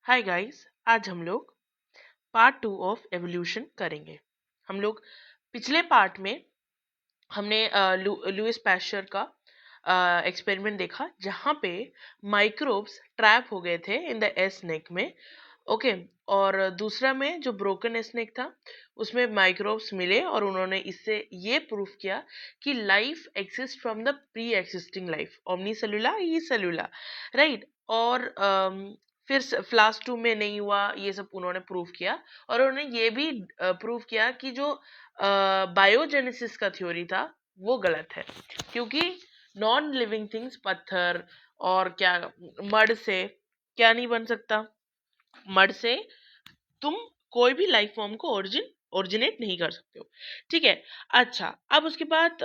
Hi guys, आज हम लोग पार्ट 2 ऑफ एवोल्यूशन करेंगे। हम लोग पिछले पार्ट में हमने लुइस पैस्चर का एक्सपेरिमेंट देखा जहाँ पे माइक्रोब्स ट्रैप हो गए थे इन द स्नेक में। ओके, और दूसरा में जो ब्रोकन स्नेक था उसमें माइक्रोब्स मिले और उन्होंने इससे ये प्रूफ किया कि life exist from the pre existing life, ओमनी सेलुला ई सेलुला, राइट। और फिर फ्लास 2 में नहीं हुआ, ये सब उन्होंने प्रूव किया। और उन्होंने ये भी प्रूव किया कि जो बायोजेनेसिस का थ्योरी था वो गलत है, क्योंकि नॉन लिविंग थिंग्स, पत्थर और क्या, मड से क्या नहीं बन सकता। मड से तुम कोई भी लाइफ फॉर्म को ओरिजिनेट नहीं कर सकते हो, ठीक है। अच्छा, अब उसके बाद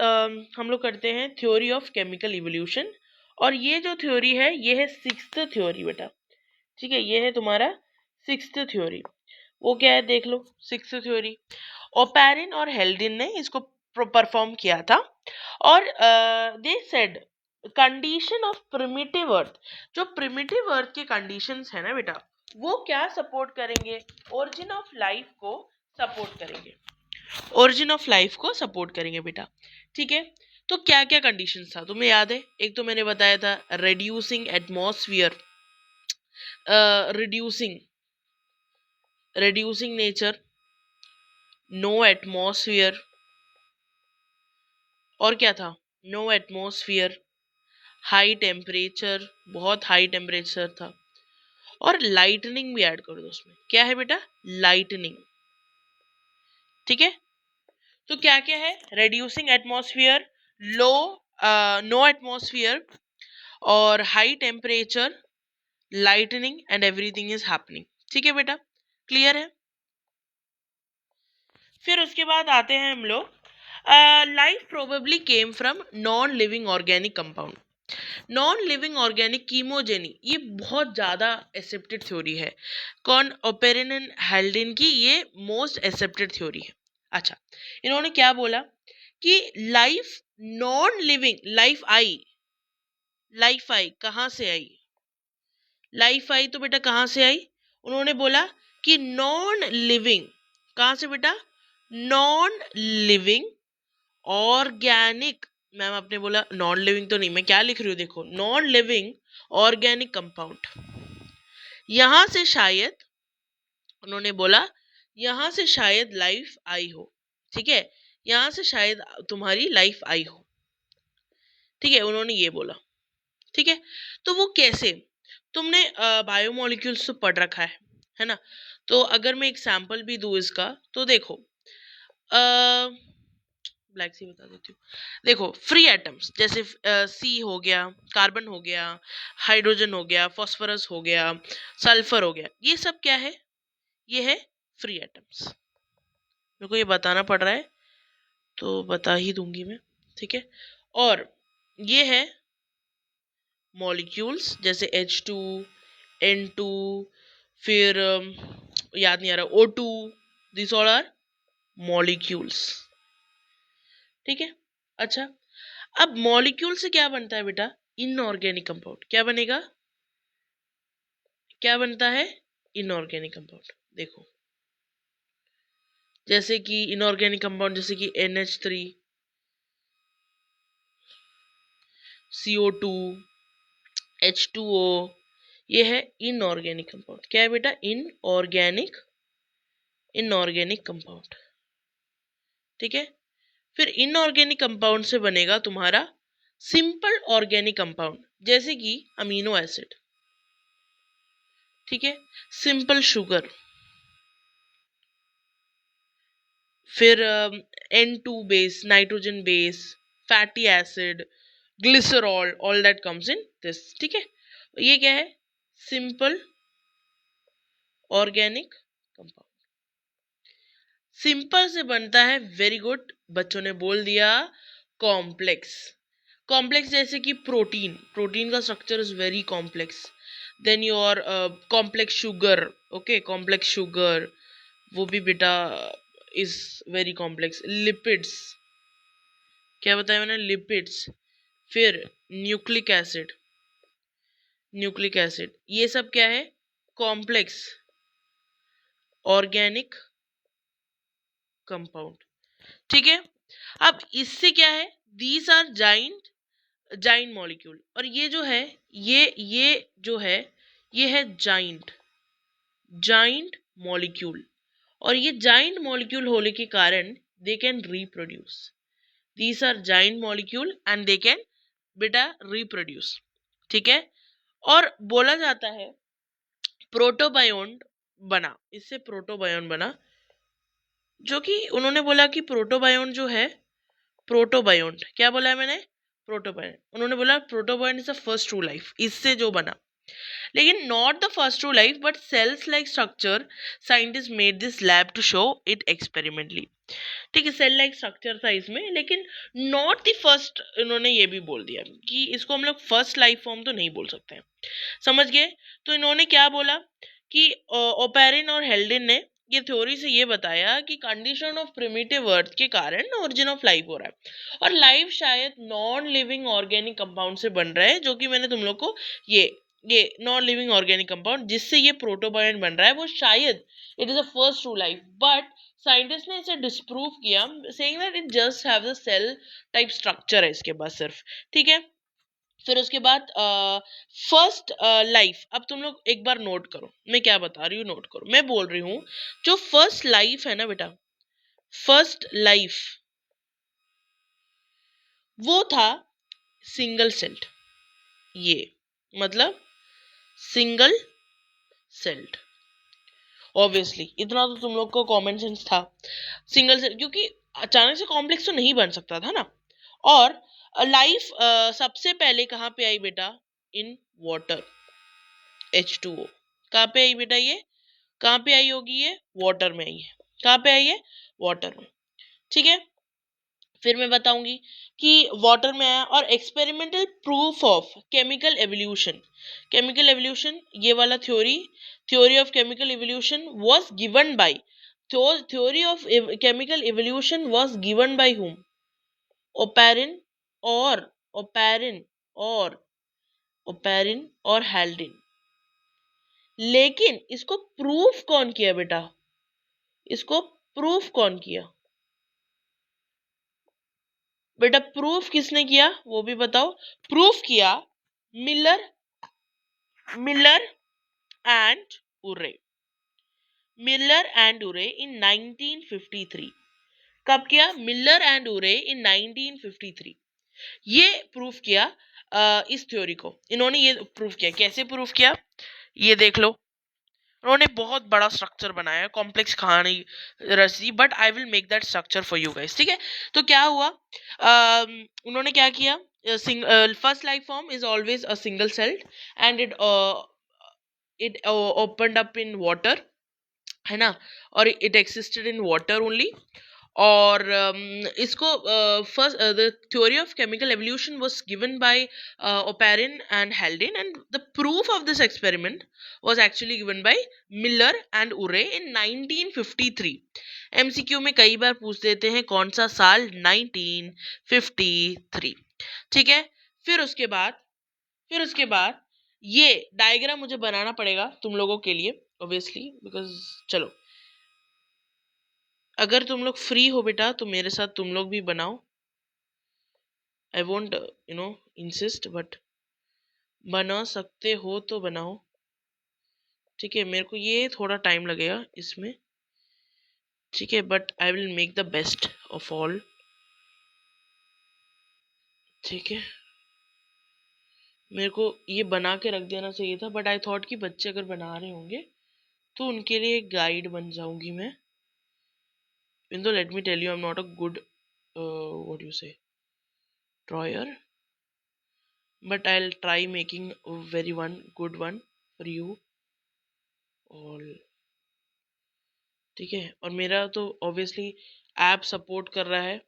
हम लोग करते हैं थ्योरी ऑफ केमिकल इवोल्यूशन। और ये जो थ्योरी है ये है सिक्स्थ थ्योरी बेटा, ठीक है। ये है तुम्हारा सिक्स्थ थ्योरी। वो क्या है देख लो, सिक्स्थ थ्योरी ओपेरिन और हेल्डिन ने इसको परफॉर्म किया था। और they said condition of primitive earth, जो प्रिमिटिव अर्थ के कंडीशंस है ना बेटा, वो क्या सपोर्ट करेंगे, ओरिजिन ऑफ लाइफ को सपोर्ट करेंगे, ओरिजिन ऑफ लाइफ को सपोर्ट करेंगे बेटा, ठीक है। तो क्या क्या कंडीशंस था तुम्हें याद है? एक तो मैंने बताया था reducing atmosphere, reducing reducing nature, no atmosphere, और क्या था, नो एटमॉस्फेयर, हाई टेम्परेचर, बहुत हाई टेम्परेचर था, और लाइटनिंग भी ऐड कर दो उसमें। क्या है बेटा? लाइटनिंग, ठीक है। तो क्या क्या है? रेड्यूसिंग एटमॉस्फेयर, लो नो एटमॉस्फेयर, और high temperature, lightning, and everything is happening, ठीक है बेटा, क्लियर है। फिर उसके बाद आते हैं हम लोग, life probably came from non living organic compound. Non living organic chemogeny, ये बहुत ज्यादा एक्सेप्टेड थ्योरी है। कौन? ओपेरिन एंड हेल्डिन की ये मोस्ट एक्सेप्टेड थ्योरी है। अच्छा, इन्होंने क्या बोला कि life non living, life I कहां से आई? लाइफ आई तो बेटा कहां से आई? उन्होंने बोला कि नॉन लिविंग, कहां से बेटा? नॉन लिविंग ऑर्गेनिक, मैम आपने बोला नॉन लिविंग तो नहीं, मैं क्या लिख रही हूँ देखो, नॉन लिविंग ऑर्गेनिक कंपाउंड, यहां से शायद, उन्होंने बोला यहां से शायद लाइफ आई हो, ठीक है, यहां से शायद तुम्हारी लाइफ आई हो, ठीक है, उन्होंने ये बोला, ठीक है। तो वो कैसे? तुमने बायोमोलिक्यूल्स तो पढ़ रखा है ना। तो अगर मैं एक सैंपल भी दूं इसका तो देखो, ब्लैक सी बता देती हूँ। देखो, फ्री एटम्स जैसे सी हो गया, कार्बन हो गया, हाइड्रोजन हो गया, फास्फोरस हो गया, सल्फर हो गया, ये सब क्या है? ये है फ्री एटम्स। मेरे को ये बताना पड़ रहा है तो बता ही दूंगी मैं, ठीक है। और ये है मॉलिक्यूल्स जैसे H2, N2, फिर याद नहीं आ रहा, O2, this all are molecules, ठीक है। अच्छा, अब मॉलिक्यूल से क्या बनता है बेटा? Inorganic compound. क्या बनेगा? क्या बनता है? Inorganic compound. देखो, जैसे कि इनऑर्गेनिक कंपाउंड जैसे कि NH3, CO2, H2O, ये है इनऑर्गेनिक कंपाउंड। क्या है बेटा? इनऑर्गेनिक कंपाउंड, ठीक है। फिर इनऑर्गेनिक कंपाउंड से बनेगा तुम्हारा सिंपल ऑर्गेनिक कंपाउंड, जैसे कि अमीनो एसिड, ठीक है, सिंपल शुगर, फिर N2 base, nitrogen base, fatty acid, glycerol, all that comes in this, ठीक है। ये क्या है? Simple organic compound. सिंपल से बनता है, वेरी गुड, बच्चों ने बोल दिया, कॉम्प्लेक्स। कॉम्प्लेक्स जैसे कि प्रोटीन, प्रोटीन का structure is very complex. Then your complex sugar, okay, complex sugar वो भी बेटा इज वेरी कॉम्प्लेक्स। लिपिड्स, क्या बताया मैंने? लिपिड्स। फिर न्यूक्लिक एसिड, न्यूक्लिक एसिड, ये सब क्या है? Complex organic compound. ठीक है, अब इससे क्या है, दीज आर जाइंट मॉलिक्यूल, और ये जो है ये जो है ये है जाइंट मॉलिक्यूल, और ये जाइंट मॉलिक्यूल होने के कारण they can reproduce. These are giant molecule and they can बेटा रिप्रोड्यूस। ठीक है, और बोला जाता है प्रोटोबायोन बना, इससे प्रोटोबायोन बना, जो कि उन्होंने बोला कि प्रोटोबायोन जो है, प्रोटोबायोन क्या बोला है मैंने, प्रोटोबायोन, उन्होंने बोला protobiont is the first true life, इससे जो बना, लेकिन not the first true life but cells like structure scientist made this lab to show it experimentally. ठीक है, सेल लाइक स्ट्रक्चर था इसमें, लेकिन नॉट द फर्स्ट, इन्होंने ये भी बोल दिया कि इसको हम लोग फर्स्ट लाइफ फॉर्म तो नहीं बोल सकते हैं, समझ गए। तो इन्होंने क्या बोला कि ओपेरिन और हेल्डिन ने ये थ्योरी से ये बताया कि कंडीशन ऑफ प्रिमिटिव अर्थ के कारण ओरिजिन ऑफ लाइफ हो रहा है, और लाइफ शायद नॉन लिविंग ऑर्गेनिक कंपाउंड से बन रहा है, जो कि मैंने तुम लोग को ये नॉन लिविंग ऑर्गेनिक कंपाउंड जिससे ये प्रोटोबायोन बन रहा है, वो शायद it is a first true life, but scientist ने इसे डिस्प्रूव किया, saying that it just have the cell type structure है इसके पास सिर्फ। ठीक है, फिर उसके बाद फर्स्ट लाइफ, अब तुम लोग एक बार नोट करो मैं क्या बता रही हूँ, नोट करो, मैं बोल रही हूँ जो फर्स्ट लाइफ है ना बेटा, फर्स्ट लाइफ वो था सिंगल सेल्ड, ये मतलब सिंगल सेल्ड, ऑब्वियसली इतना तो तुम लोग को कॉमन सेंस था, सिंगल सेल, क्योंकि अचानक से कॉम्प्लेक्स तो नहीं बन सकता था ना। और लाइफ सबसे पहले कहाँ पे आई बेटा, इन वाटर, H2O, कहाँ पे आई बेटा, ये कहाँ पे आई होगी, ये वाटर में आई है, कहाँ पे आई है, वाटर में। ठीक है, फिर मैं बताऊंगी कि वाटर में आया, और experimental proof of chemical evolution, chemical evolution ये वाला theory of chemical evolution was given bye, theory of chemical evolution was given bye whom, Oparin और ओपेरिन और ओपेरिन और हेल्डिन, लेकिन इसको प्रूफ कौन किया बेटा, इसको प्रूफ कौन किया बेटा, प्रूफ किसने किया वो भी बताओ, प्रूफ किया मिलर मिलर एंड उरे, मिलर एंड उरे इन 1953, कब किया, मिलर एंड उरे इन 1953, ये प्रूफ किया इस थ्योरी को, इन्होंने ये प्रूफ किया, कैसे प्रूफ किया ये देख लो, उन्होंने बहुत बड़ा स्ट्रक्चर बनाया है, कॉम्प्लेक्स कहानी रची, but I will make that structure for you guys. ठीक है, तो क्या हुआ, उन्होंने क्या किया, first life form is always a single celled and it opened up in water, है ना, और it existed in water only, और इसको first the theory of chemical evolution was given by Oparin and Haldane, and the proof of this experiment was actually given by Miller and उरे इन 1953। MCQ में कई बार पूछ देते हैं कौन सा साल, 1953। ठीक है, फिर उसके बाद ये डायग्राम मुझे बनाना पड़ेगा तुम लोगों के लिए, ऑब्वियसली, बिकॉज चलो अगर तुम लोग फ्री हो बेटा तो मेरे साथ तुम लोग भी बनाओ, आई वोंट इंसिस्ट, बट बना सकते हो तो बनाओ। ठीक है, मेरे को ये थोड़ा टाइम लगेगा इसमें, ठीक है, but I will make the best of all. ठीक है, मेरे को ये बना के रख देना चाहिए था, बट आई थॉट कि बच्चे अगर बना रहे होंगे तो उनके लिए एक गाइड बन जाऊंगी मैं, even though let me tell you I'm not a good what do you say drawer, but I'll try making a very one good one for you all। ठीक है, और मेरा तो ऑब्वियसली ऐप सपोर्ट कर रहा है,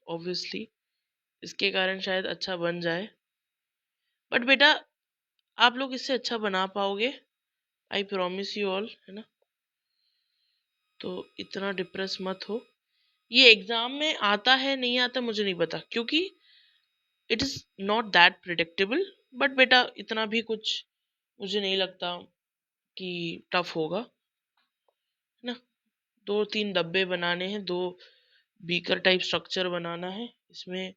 ऑब्वियसली इसके कारण शायद अच्छा बन जाए, बट बेटा आप लोग इससे अच्छा बना पाओगे, आई प्रॉमिस यू ऑल, है ना, तो इतना डिप्रेस मत हो। ये एग्जाम में आता है नहीं आता मुझे नहीं पता, क्योंकि it is not that predictable, but बेटा इतना भी कुछ मुझे नहीं लगता कि टफ होगा, है ना। 2-3 डब्बे बनाने हैं, 2 बीकर टाइप स्ट्रक्चर बनाना है, इसमें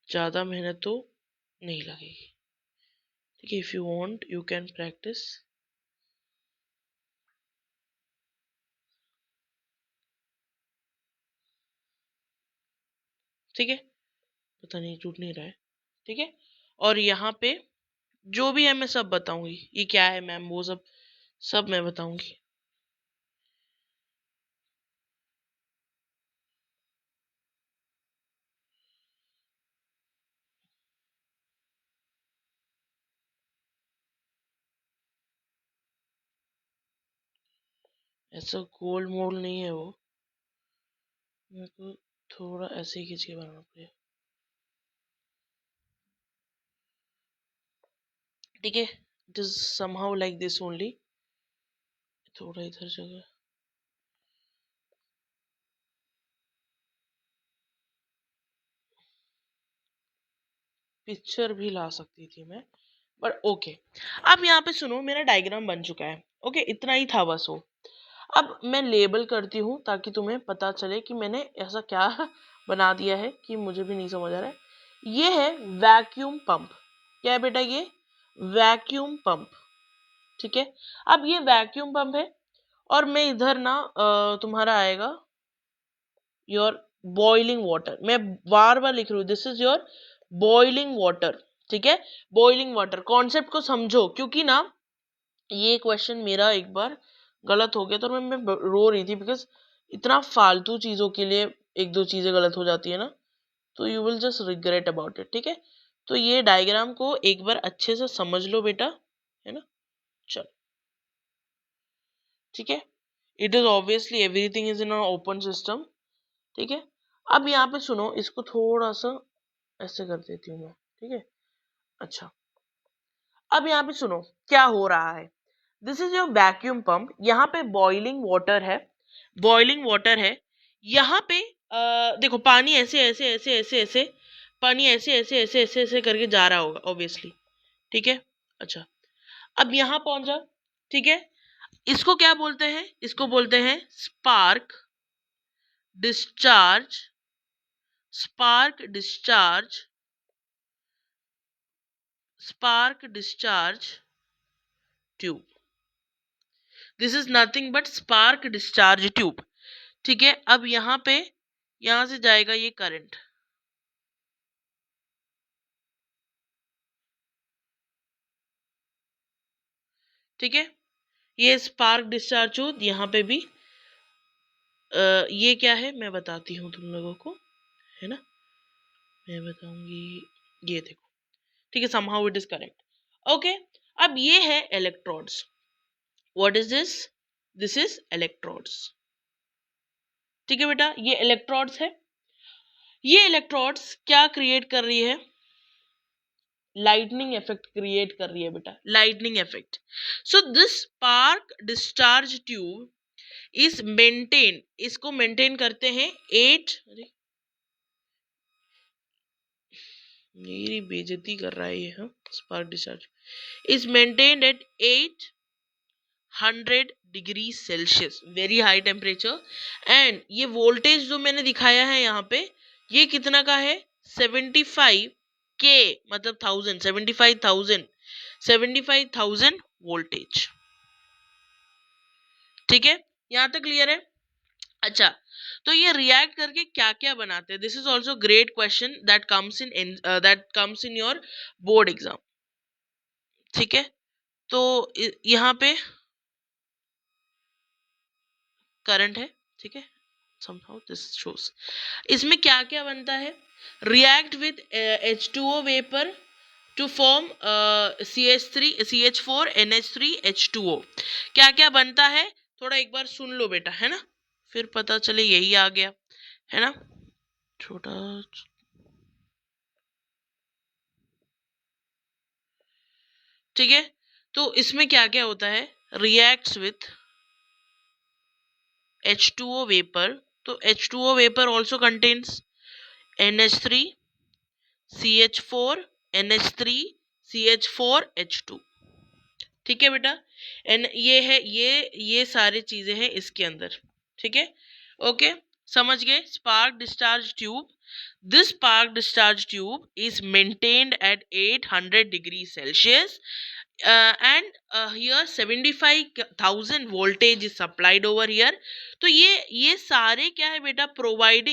ज़्यादा मेहनत तो नहीं लगेगी। ठीक है, if you want you can practice. ठीक है, पता नहीं टूट नहीं रहा है। ठीक है, और यहाँ पे जो भी है मैं सब बताऊंगी, ये क्या है मैम वो सब सब मैं बताऊंगी। ऐसा गोल मोल नहीं है वो, मेरे को थोड़ा ऐसे ही खींच के बनाना पड़ेगा। ठीक है, it is somehow like this only. थोड़ा इधर जगह, पिक्चर भी ला सकती थी मैं, बट ओके। अब यहाँ पे सुनो, मेरा डायग्राम बन चुका है। ओके, इतना ही था बस वो। अब मैं लेबल करती हूँ ताकि तुम्हें पता चले कि मैंने ऐसा क्या बना दिया है कि मुझे भी नहीं समझ आ रहा है। ये है वैक्यूम पंप। क्या है बेटा? ये वैक्यूम पंप। ठीक है, अब ये वैक्यूम पंप है और मैं इधर ना तुम्हारा आएगा योर बॉइलिंग वाटर। मैं बार बार लिख रही हूँ, this is your boiling water. ठीक है, बॉइलिंग वाटर कॉन्सेप्ट को समझो, क्योंकि ना ये क्वेश्चन मेरा एक बार गलत हो गया तो मैं रो रही थी, बिकॉज इतना फालतू चीजों के लिए एक दो चीजें गलत हो जाती है ना, तो you will just regret about it. ठीक है, तो ये डायग्राम को एक बार अच्छे से समझ लो बेटा, है ना। चलो, ठीक है, it is obviously everything is in open system. ठीक है, अब यहाँ पे सुनो, इसको थोड़ा सा ऐसे कर देती हूँ मैं। ठीक है, अच्छा, अब यहाँ पे सुनो क्या हो रहा है। This is your vacuum pump. यहाँ पे बॉइलिंग वाटर है, बॉइलिंग वाटर है। यहाँ पे देखो, पानी ऐसे ऐसे ऐसे ऐसे ऐसे, पानी ऐसे ऐसे ऐसे ऐसे ऐसे करके जा रहा होगा ऑब्वियसली। ठीक है, अच्छा, अब यहाँ पहुंचा। ठीक है, इसको क्या बोलते हैं? इसको बोलते हैं spark discharge, spark discharge, spark discharge tube. This is nothing but spark discharge tube. ठीक है, अब यहाँ पे यहां से जाएगा ये करंट। ठीक है, ये स्पार्क डिस्चार्ज ट्यूब। यहाँ पे भी ये क्या है मैं बताती हूँ तुम लोगों को, है ना, मैं बताऊंगी। ये देखो, ठीक है, somehow it is correct. Okay, अब ये है electrodes. What is this? This is electrodes. ठीक है बेटा, ये इलेक्ट्रोड्स है। ये इलेक्ट्रोड्स क्या क्रिएट कर रही है? लाइटनिंग इफेक्ट क्रिएट कर रही है बेटा, lightning effect. So this spark discharge tube is maintain, इसको मेंटेन करते हैं 8, मेरी बेइज्जती कर रहा है ये, हाँ, spark discharge is maintained eight 800 degree Celsius, very high temperature. And ये वोल्टेज जो मैंने दिखाया है यहाँ पे, ये कितना का है? 75 के, मतलब 1000, 75,000, 75,000 वोल्टेज। ठीक है, यहाँ तक क्लियर है? अच्छा, तो ये रिएक्ट करके क्या क्या बनाते हैं? This is also great question that comes in your board exam. ठीक है, तो यहाँ पे करंट है। ठीक है, somehow this shows, इसमें क्या क्या बनता है? React with H2O vapour to form CH3 CH4 NH3 H2O। क्या क्या बनता है थोड़ा एक बार सुन लो बेटा, है ना, फिर पता चले यही आ गया, है ना। छोटा, ठीक है, तो इसमें क्या क्या होता है? रिएक्ट्स विथ H2O वेपर, तो H2O vapour also contains NH3 CH4 NH3 CH4 H2। ठीक है बेटा, एंड ये है, ये सारी चीजें हैं इसके अंदर, ठीक है। ओके, समझ गए। Spark discharge tube, this spark discharge tube is maintained at 800 degrees Celsius, and here 75,000 voltage is supplied over here. तो ये सारे क्या है बेटा, प्रोवाइड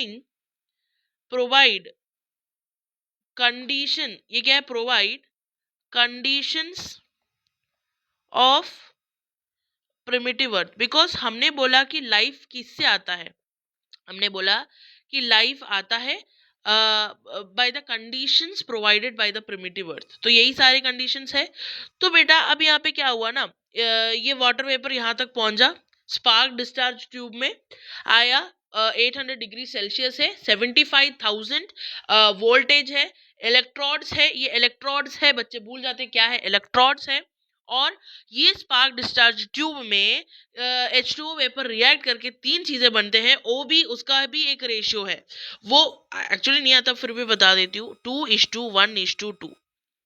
कंडीशन, ये क्या है, provide conditions of primitive earth. Because हमने बोला कि लाइफ किससे आता है, हमने बोला कि लाइफ आता है by the conditions provided by the primitive earth. तो यही सारे कंडीशंस है। तो बेटा अब यहाँ पे क्या हुआ ना, ये वाटर वेपर यहाँ तक पहुंचा, स्पार्क डिस्चार्ज ट्यूब में आया, 800 डिग्री सेल्सियस है, 75,000 वोल्टेज है, इलेक्ट्रोड्स है, ये इलेक्ट्रोड्स है, बच्चे भूल जाते क्या है, इलेक्ट्रोड्स है। और ये स्पार्क डिस्चार्ज ट्यूब में H2O वेपर रिएक्ट करके तीन चीजें बनते हैं, ओ भी उसका भी एक रेशियो है, वो एक्चुअली नहीं आता फिर भी बता देती हूँ, 2:1:2,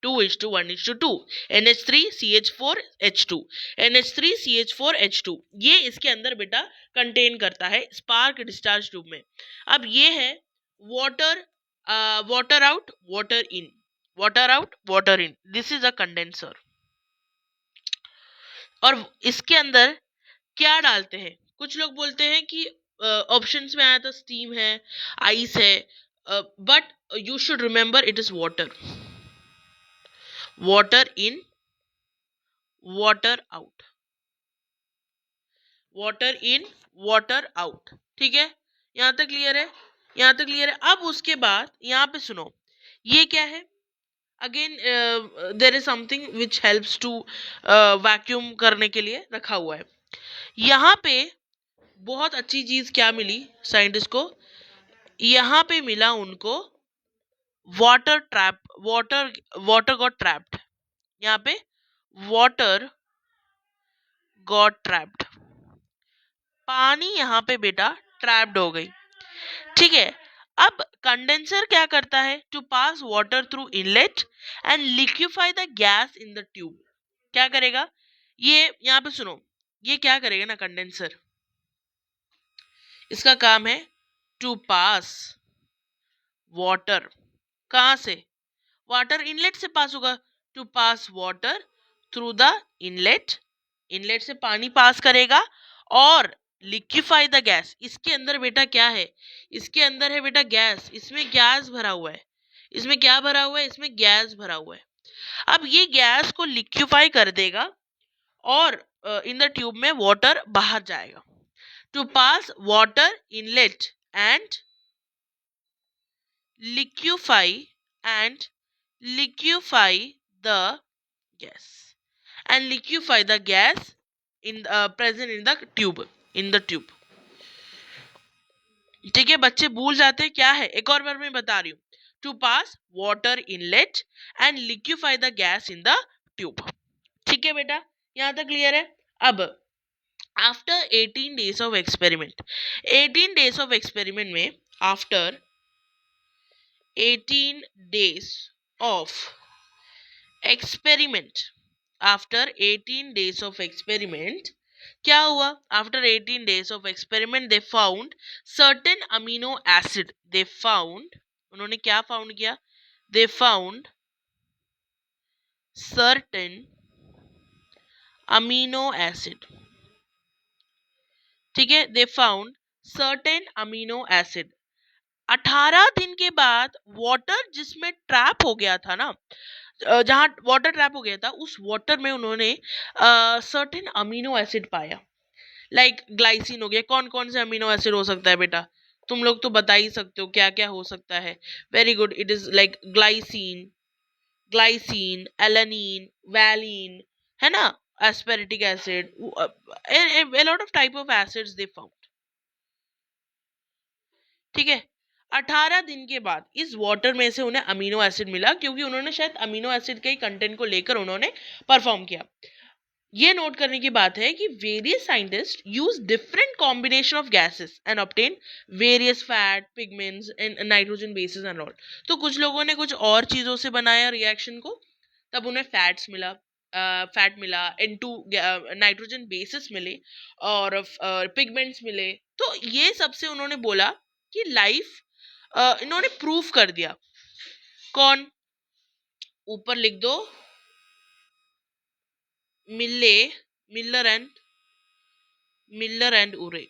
2:1:2, NH3CH4H2, NH3CH4H2, ये इसके अंदर बेटा कंटेन करता है स्पार्क डिस्चार्ज ट्यूब में। अब ये है water, water out water in, water out water in, this is a condenser. और इसके अंदर क्या डालते हैं, कुछ लोग बोलते हैं कि ऑप्शंस में आया था स्टीम है, आइस है, but you should remember it is water, water in water out, water in water out, ठीक है। यहां तक क्लियर है, यहां तक क्लियर है। अब उसके बाद यहाँ पे सुनो, ये क्या है, again there is something which helps to vacuum करने के लिए रखा हुआ है। यहाँ पे बहुत अच्छी चीज क्या मिली साइंटिस्ट को, यहाँ पे मिला उनको water trap, water got trapped, यहाँ पे वाटर गॉट ट्रैप्ड, पानी यहाँ पे बेटा ट्रैप्ड हो गई, ठीक है। अब कंडेंसर क्या करता है, to pass water through inlet and liquefy the gas in the tube. क्या करेगा ये, यहाँ पे सुनो, ये क्या करेगा ना कंडेंसर, इसका काम है टू पास वाटर, कहां से, वाटर इनलेट से पास होगा, to pass water through the inlet, inlet से पानी पास करेगा, और लिक्विफाई द गैस, इसके अंदर बेटा क्या है, इसके अंदर है बेटा गैस, इसमें गैस भरा हुआ है, इसमें क्या भरा हुआ है, इसमें गैस भरा हुआ है। अब ये गैस को लिक्विफाई कर देगा और इन द ट्यूब में वाटर बाहर जाएगा, to pass water inlet and liquefy and liquefy the gas, and liquefy the gas in present in the tube, in the tube, ठीक है। बच्चे भूल जाते हैं क्या है, एक और बार मैं बता रही हूँ, to pass water inlet and liquefy the gas in the tube, ठीक है बेटा, यहाँ तक क्लियर है। अब after 18 days of experiment, 18 days of experiment में after 18 days of experiment, after 18 days of experiment क्या हुआ, after 18 days of experiment they found certain amino acid, they found, उन्होंने क्या फाउंड किया, they found certain amino acid, ठीक है, they found certain amino acid। 18 दिन के बाद वाटर जिसमें ट्रैप हो गया था ना, जहां वाटर ट्रैप हो गया था, उस वाटर में उन्होंने सर्टेन अमीनो एसिड पाया, लाइक ग्लाइसिन हो गया। कौन कौन से अमीनो एसिड हो सकता है बेटा, तुम लोग तो बता ही सकते हो क्या क्या हो सकता है, very good, it is like glycine, glycine, alanine, valine, है ना, aspartic acid, a lot of type of acids they found, ठीक है। 18 दिन के बाद इस वाटर में से उन्हें अमीनो एसिड मिला, क्योंकि उन्होंने शायद अमीनो एसिड के कंटेंट को लेकर उन्होंने परफॉर्म किया। ये नोट करने की बात है कि various scientist use different combination of gases and obtain various fat, pigments and nitrogen bases and all. तो कुछ लोगों ने कुछ और चीजों से बनाया रिएक्शन को, तब उन्हें फैट्स मिला, फैट मिला, N2 नाइट्रोजन बेसिस मिले और पिगमेंट्स मिले। तो ये सबसे उन्होंने बोला कि लाइफ इन्होंने प्रूफ कर दिया। कौन? ऊपर लिख दो, मिलर एंड उरे,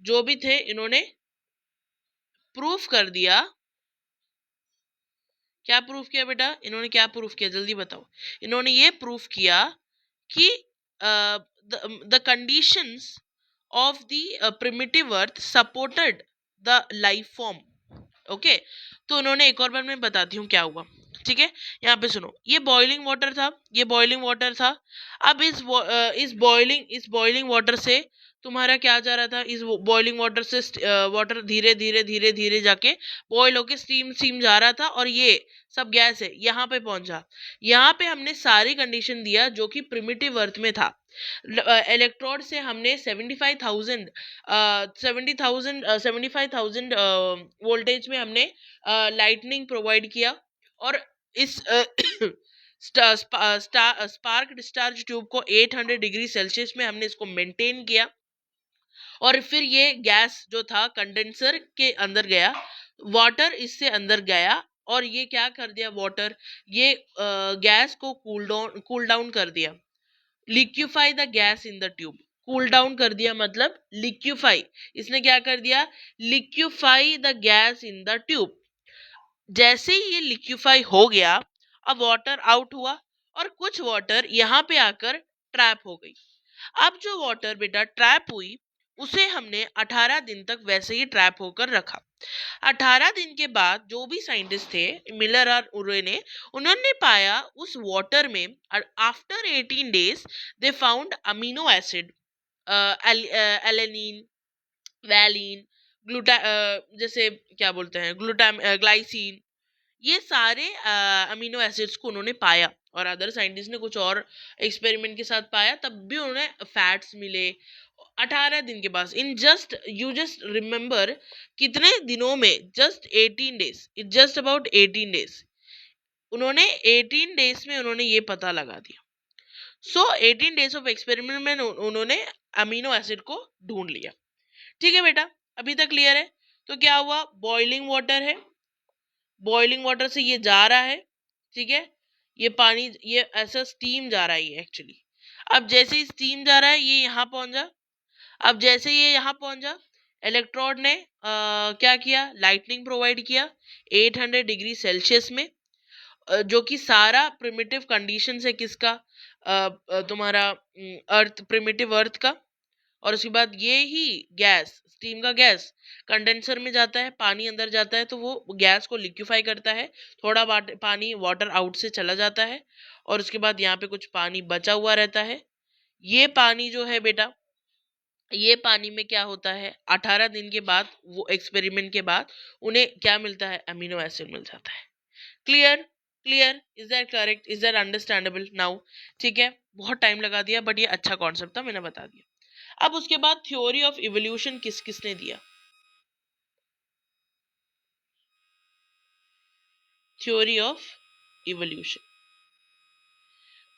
जो भी थे इन्होंने प्रूफ कर दिया। क्या प्रूफ किया बेटा? इन्होंने क्या प्रूफ किया, जल्दी बताओ। इन्होंने ये प्रूफ किया कि the conditions of the primitive earth supported the life form. Okay, तो उन्होंने एक और बार मैं बताती हूँ क्या हुआ। ठीक है, यहाँ पे सुनो, ये बॉइलिंग वाटर था, ये बॉइलिंग वाटर था। अब इस बॉइलिंग वाटर से तुम्हारा क्या जा रहा था? इस बॉइलिंग वाटर से वाटर धीरे धीरे धीरे धीरे जाके बॉइल होके स्टीम जा रहा था, और ये सब गैस है यहाँ पे पहुंचा। यहाँ पे हमने सारी कंडीशन दिया जो कि प्रिमिटिव अर्थ में था। इलेक्ट्रोड से हमने 75,000 वोल्टेज में हमने लाइटनिंग प्रोवाइड किया, और इस स्पार्क डिस्चार्ज ट्यूब को 800 डिग्री सेल्सियस में हमने इसको मेंटेन किया। और फिर ये गैस जो था कंडेंसर के अंदर गया, वाटर इससे अंदर गया, और ये क्या कर दिया? वाटर ये गैस को कूल डाउन कर दिया। Liquefy the gas in the tube. Cool down कर दिया मतलब लिक्विफाई। इसने क्या कर दिया? Liquefy the gas in the tube. जैसे ही ये लिक्विफाई हो गया, अब वाटर आउट हुआ, और कुछ वाटर यहाँ पे आकर ट्रैप हो गई। अब जो वाटर बेटा ट्रैप हुई, उसे हमने 18 दिन तक वैसे ही ट्रैप होकर रखा। 18 दिन के बाद जो भी साइंटिस्ट थे, मिलर और उरे ने, उन्होंने पाया उस वाटर में, after 18 days they found amino acid, alanine, valine, जैसे क्या बोलते हैं, ग्लाइसिन, ये सारे अमीनो एसिड्स को उन्होंने पाया। और अदर साइंटिस्ट ने कुछ और एक्सपेरिमेंट के साथ पाया, तब भी उन्हें फैट्स मिले 18 दिन के बाद। इन जस्ट रिमेम्बर कितने दिनों में? Just 18 days, it just about 18 days. उन्होंने 18 डेज में उन्होंने ये पता लगा दिया। सो 18 डेज ऑफ एक्सपेरिमेंट में उन्होंने अमीनो एसिड को ढूंढ लिया। ठीक है बेटा, अभी तक क्लियर है? तो क्या हुआ? बॉइलिंग वाटर है, बॉइलिंग वाटर से ये जा रहा है, ठीक है, ये पानी, ये ऐसा स्टीम जा रहा है एक्चुअली। अब जैसे ही स्टीम जा रहा है, ये यहाँ पहुंचा। अब जैसे ये यहाँ पहुंचा, इलेक्ट्रोड ने क्या किया? लाइटनिंग प्रोवाइड किया 800 डिग्री सेल्सियस में, जो कि सारा प्रिमिटिव कंडीशन है किसका? तुम्हारा अर्थ, प्रिमिटिव अर्थ का। और उसके बाद ये ही गैस, स्टीम का गैस कंडेंसर में जाता है, पानी अंदर जाता है, तो वो गैस को लिक्विफाई करता है। थोड़ा पानी वाटर आउट से चला जाता है, और उसके बाद यहाँ पे कुछ पानी बचा हुआ रहता है। ये पानी जो है बेटा, ये पानी में क्या होता है? 18 दिन के बाद, वो एक्सपेरिमेंट के बाद, उन्हें क्या मिलता है? अमीनो एसिड मिल जाता है। Clear? Clear? Is that correct? Is that understandable now? ठीक है, बहुत टाइम लगा दिया, बट ये अच्छा कॉन्सेप्ट था, मैंने बता दिया। अब उसके बाद थ्योरी ऑफ इवोल्यूशन किसने दिया? Theory of evolution,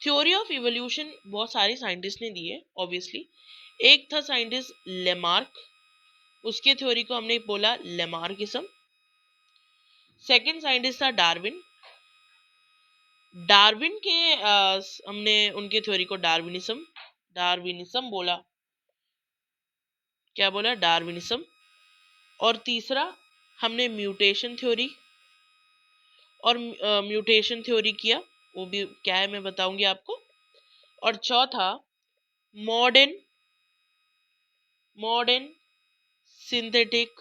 theory of evolution बहुत सारे साइंटिस्ट ने दिए ऑब्वियसली। एक था साइंटिस्ट लेमार्क, उसके थ्योरी को हमने बोला लेमार्किज्म। सेकंड साइंटिस्ट था डार्विन, डार्विन के हमने उनके थ्योरी को डार्विनिज्म बोला। क्या बोला? डार्विनिज्म। और तीसरा हमने म्यूटेशन थ्योरी, और म्यूटेशन थ्योरी किया, वो भी क्या है मैं बताऊंगी आपको। और चौथा मॉडर्न सिंथेटिक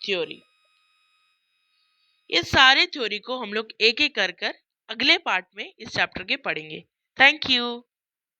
थ्योरी। ये सारे थ्योरी को हम लोग एक एक कर अगले पार्ट में इस चैप्टर के पढ़ेंगे। Thank you.